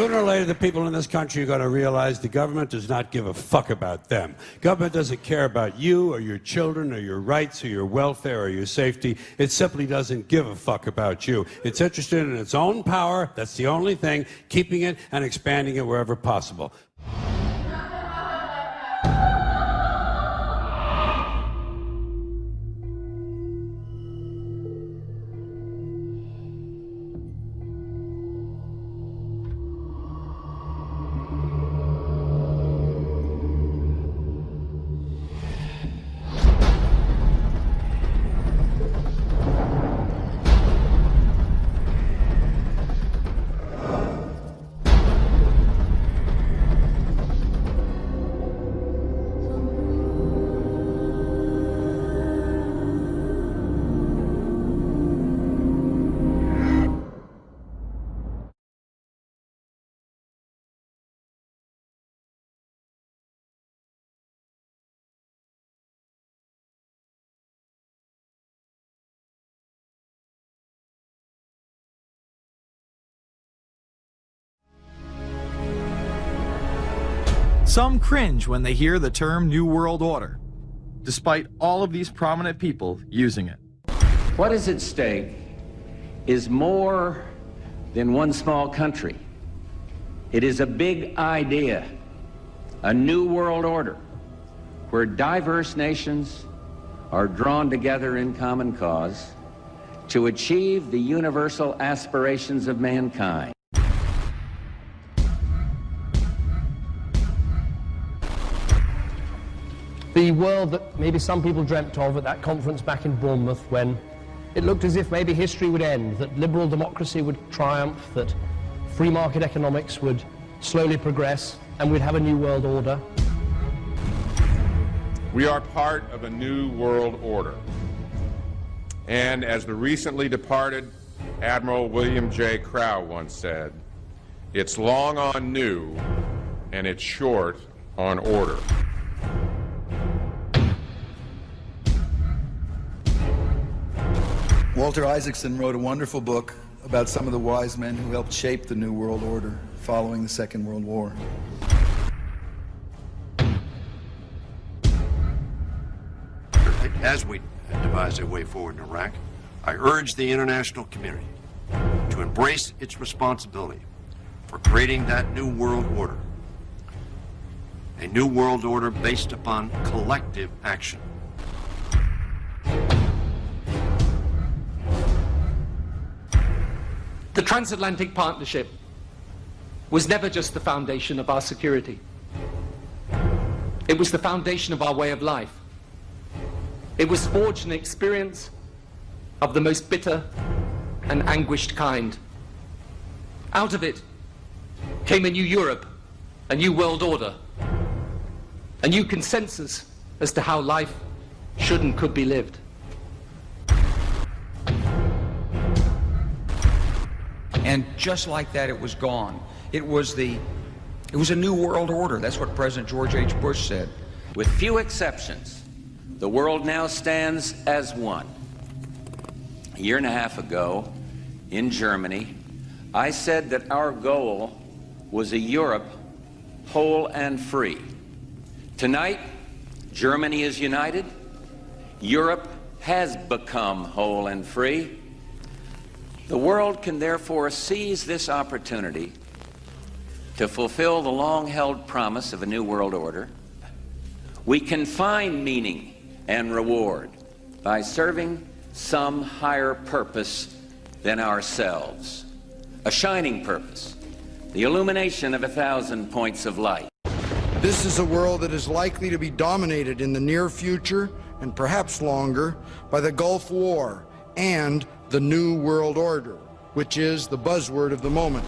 Sooner or later, the people in this country are going to realize the government does not give a fuck about them. Government doesn't care about you or your children or your rights or your welfare or your safety. It simply doesn't give a fuck about you. It's interested in its own power. That's the only thing, keeping it and expanding it wherever possible. Some cringe when they hear the term New World Order, despite all of these prominent people using it. What is at stake is more than one small country. It is a big idea, a new world order, where diverse nations are drawn together in common cause to achieve the universal aspirations of mankind. The world that maybe some people dreamt of at that conference back in Bournemouth, when it looked as if maybe history would end, that liberal democracy would triumph, that free market economics would slowly progress, and we'd have a new world order. We are part of a new world order. And as the recently departed Admiral William J. Crowe once said, it's long on new and it's short on order. Walter Isaacson wrote a wonderful book about some of the wise men who helped shape the New World Order following the Second World War. As we devise a way forward in Iraq, I urge the international community to embrace its responsibility for creating that new world order. A new world order based upon collective action. The transatlantic partnership was never just the foundation of our security. It was the foundation of our way of life. It was forged an experience of the most bitter and anguished kind. Out of it came a new Europe, a new world order, a new consensus as to how life should and could be lived. And just like that, it was gone. It was a new world order. That's what President George H. Bush said. With few exceptions, the world now stands as one. A year and a half ago, in Germany, I said that our goal was a Europe whole and free. Tonight, Germany is united. Europe has become whole and free. The world can therefore seize this opportunity to fulfill the long-held promise of a new world order. We can find meaning and reward by serving some higher purpose than ourselves. A shining purpose, the illumination of 1,000 points of light. This is a world that is likely to be dominated in the near future, and perhaps longer, by the Gulf War and the New World Order, which is the buzzword of the moment.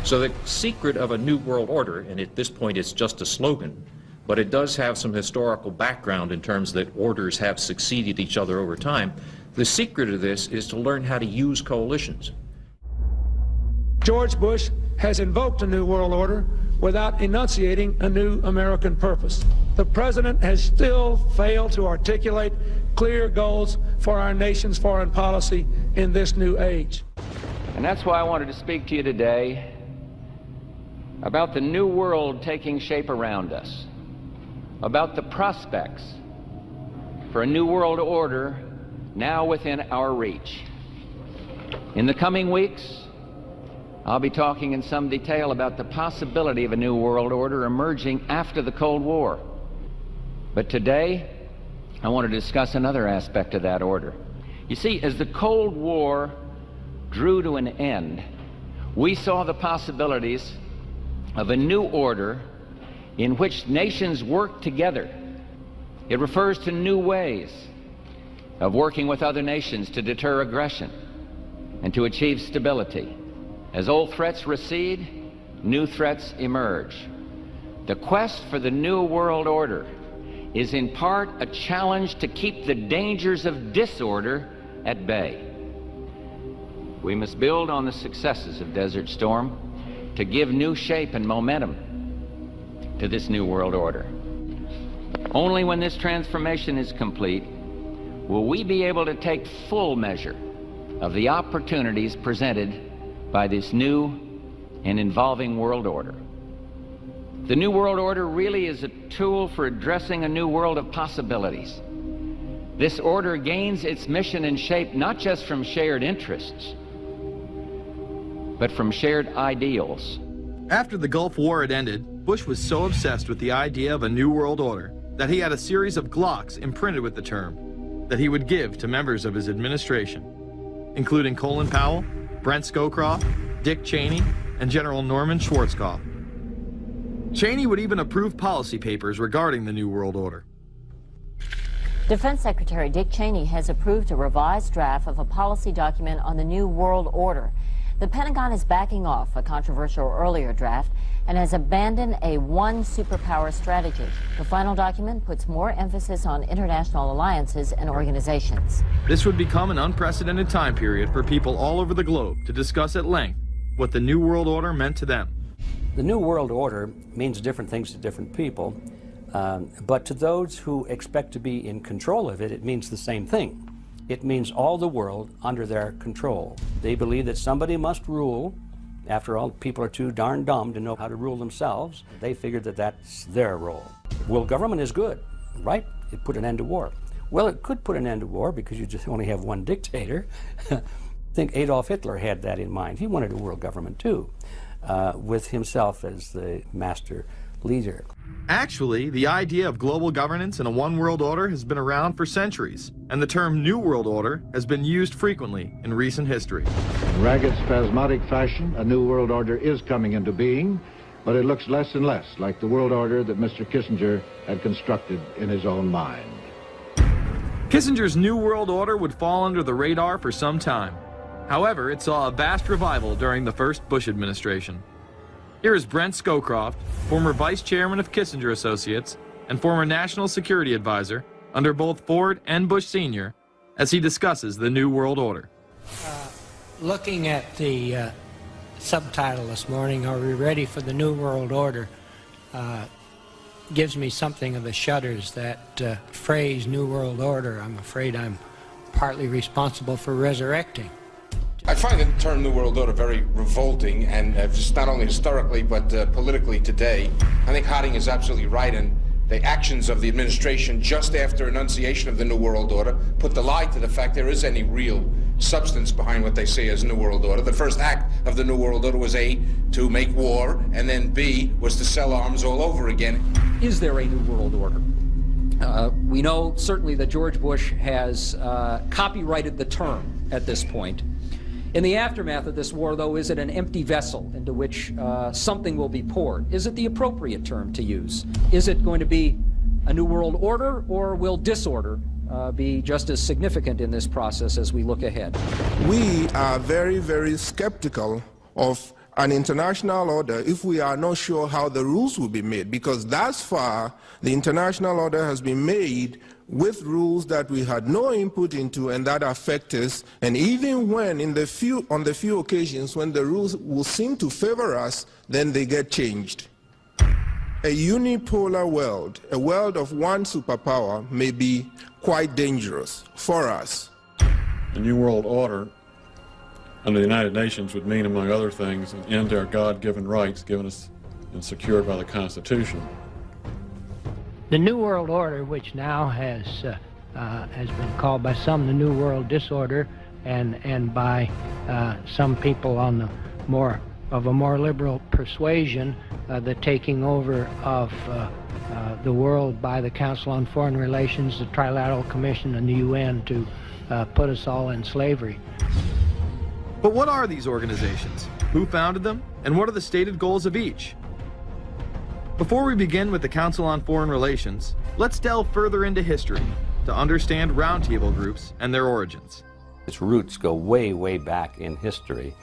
So the secret of a New World Order, and at this point it's just a slogan, but it does have some historical background in terms that orders have succeeded each other over time. The secret of this is to learn how to use coalitions. George Bush has invoked a New World Order without enunciating a new American purpose. The President has still failed to articulate clear goals for our nation's foreign policy in this new age. And that's why I wanted to speak to you today about the new world taking shape around us, about the prospects for a new world order now within our reach. In the coming weeks, I'll be talking in some detail about the possibility of a new world order emerging after the Cold War. But today, I want to discuss another aspect of that order. You see, as the Cold War drew to an end, we saw the possibilities of a new order in which nations work together. It refers to new ways of working with other nations to deter aggression and to achieve stability. As old threats recede, new threats emerge. The quest for the new world order is in part a challenge to keep the dangers of disorder at bay. We must build on the successes of Desert Storm to give new shape and momentum to this new world order. Only when this transformation is complete will we be able to take full measure of the opportunities presented by this new and evolving world order. The new world order really is a tool for addressing a new world of possibilities. This order gains its mission and shape not just from shared interests, but from shared ideals. After the Gulf War had ended, Bush was so obsessed with the idea of a new world order that he had a series of Glocks imprinted with the term that he would give to members of his administration, including Colin Powell, Brent Scowcroft, Dick Cheney, and General Norman Schwarzkopf. Cheney would even approve policy papers regarding the New World Order. Defense Secretary Dick Cheney has approved a revised draft of a policy document on the New World Order. The Pentagon is backing off a controversial earlier draft and has abandoned a one superpower strategy. The final document puts more emphasis on international alliances and organizations. This would become an unprecedented time period for people all over the globe to discuss at length what the New World Order meant to them. The New World Order means different things to different people, but to those who expect to be in control of it, it means the same thing. It means all the world under their control. They believe that somebody must rule. After all, people are too darn dumb to know how to rule themselves. They figured that that's their role. World government is good, right? It put an end to war. Well, it could put an end to war because you just only have one dictator. I think Adolf Hitler had that in mind. He wanted a world government too, with himself as the master leader. Actually, the idea of global governance and a one world order has been around for centuries, and the term New World Order has been used frequently in recent history. In ragged, spasmodic fashion, a new world order is coming into being, but it looks less and less like the world order that Mr. Kissinger had constructed in his own mind. Kissinger's New World Order would fall under the radar for some time. However, it saw a vast revival during the first Bush administration. Here is Brent Scowcroft, former vice chairman of Kissinger Associates and former national security advisor under both Ford and Bush Sr., as he discusses the New World Order. Looking at the subtitle this morning, Are We Ready for the New World Order? Gives me something of the shudders. That phrase, New World Order, I'm afraid I'm partly responsible for resurrecting. I find the term New World Order very revolting, and just not only historically but politically today. I think Harding is absolutely right, and the actions of the administration just after enunciation of the New World Order put the lie to the fact there is any real substance behind what they say as New World Order. The first act of the New World Order was A, to make war, and then B, was to sell arms all over again. Is there a New World Order? We know certainly that George Bush has copyrighted the term at this point. In the aftermath of this war, though, is it an empty vessel into which something will be poured? Is it the appropriate term to use? Is it going to be a new world order, or will disorder be just as significant in this process as we look ahead? We are very, very skeptical of an international order if we are not sure how the rules will be made, because thus far the international order has been made with rules that we had no input into and that affect us, and even when on the few occasions when the rules will seem to favor us, then they get changed. A unipolar world, a world of one superpower, may be quite dangerous for us. The New World Order under the United Nations would mean, among other things, an end to our God-given rights given us and secured by the Constitution. The New World Order, which now has been called by some the New World Disorder, and by some people on the more liberal persuasion, the taking over of the world by the Council on Foreign Relations, the Trilateral Commission, and the UN to put us all in slavery. But what are these organizations? Who founded them? And what are the stated goals of each? Before we begin with the Council on Foreign Relations, let's delve further into history to understand roundtable groups and their origins. Its roots go way, way back in history,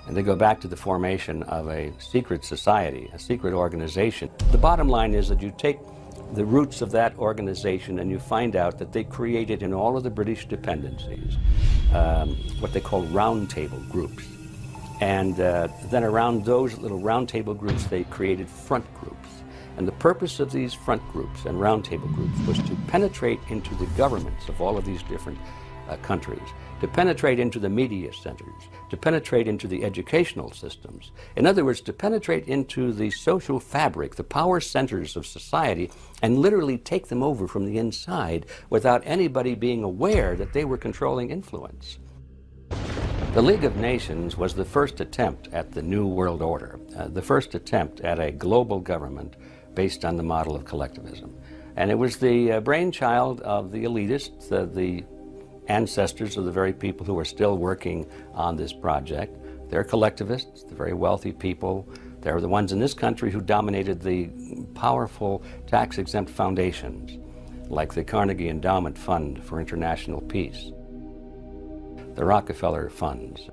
and they go back to the formation of a secret society, a secret organization. The bottom line is that you take the roots of that organization and you find out that they created in all of the British dependencies what they call roundtable groups. And then around those little roundtable groups, they created front groups. And the purpose of these front groups and roundtable groups was to penetrate into the governments of all of these different countries, to penetrate into the media centers, to penetrate into the educational systems. In other words, to penetrate into the social fabric, the power centers of society, and literally take them over from the inside without anybody being aware that they were controlling influence. The League of Nations was the first attempt at the New World Order, the first attempt at a global government based on the model of collectivism. And it was the brainchild of the elitists, the ancestors of the very people who are still working on this project. They're collectivists, the very wealthy people. They're the ones in this country who dominated the powerful tax-exempt foundations, like the Carnegie Endowment Fund for International Peace, the Rockefeller Funds,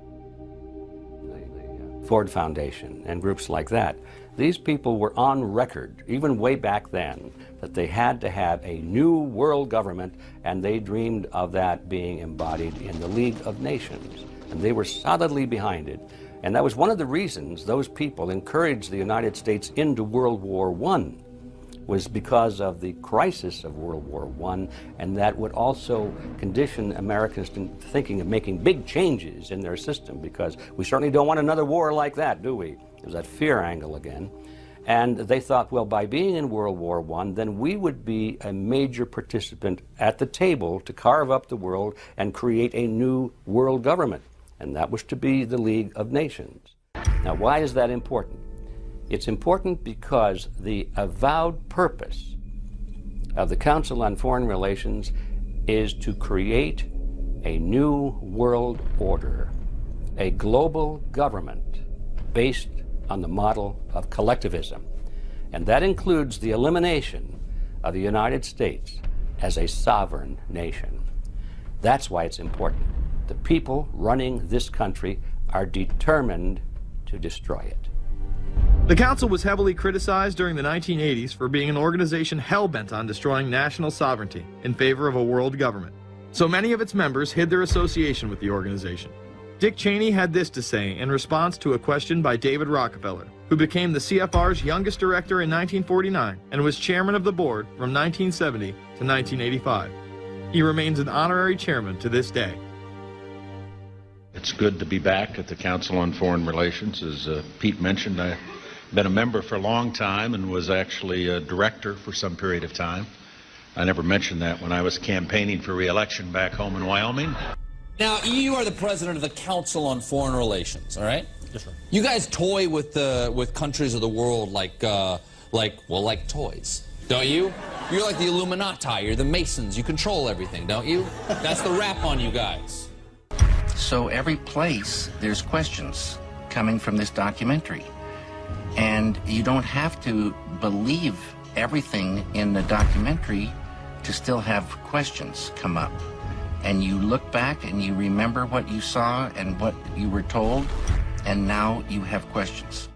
the Ford Foundation, and groups like that. These people were on record, even way back then, that they had to have a new world government, and they dreamed of that being embodied in the League of Nations. And they were solidly behind it. And that was one of the reasons those people encouraged the United States into World War I, was because of the crisis of World War I, and that would also condition Americans to thinking of making big changes in their system, because we certainly don't want another war like that, do we? There's that fear angle again. And they thought, well, by being in World War I, then we would be a major participant at the table to carve up the world and create a new world government. And that was to be the League of Nations. Now, why is that important? It's important because the avowed purpose of the Council on Foreign Relations is to create a new world order, a global government based on the model of collectivism. And that includes the elimination of the United States as a sovereign nation. That's why it's important. The people running this country are determined to destroy it. The Council was heavily criticized during the 1980s for being an organization hell-bent on destroying national sovereignty in favor of a world government. So many of its members hid their association with the organization. Dick Cheney had this to say in response to a question by David Rockefeller, who became the CFR's youngest director in 1949 and was chairman of the board from 1970 to 1985. He remains an honorary chairman to this day. It's good to be back at the Council on Foreign Relations. As Pete mentioned, I've been a member for a long time and was actually a director for some period of time. I never mentioned that when I was campaigning for re-election back home in Wyoming. Now, you are the president of the Council on Foreign Relations, all right? Yes, sir. You guys toy with countries of the world like toys, don't you? You're like the Illuminati, you're the Masons, you control everything, don't you? That's the rap on you guys. So every place there's questions coming from this documentary. And you don't have to believe everything in the documentary to still have questions come up. And you look back and you remember what you saw and what you were told, and now you have questions.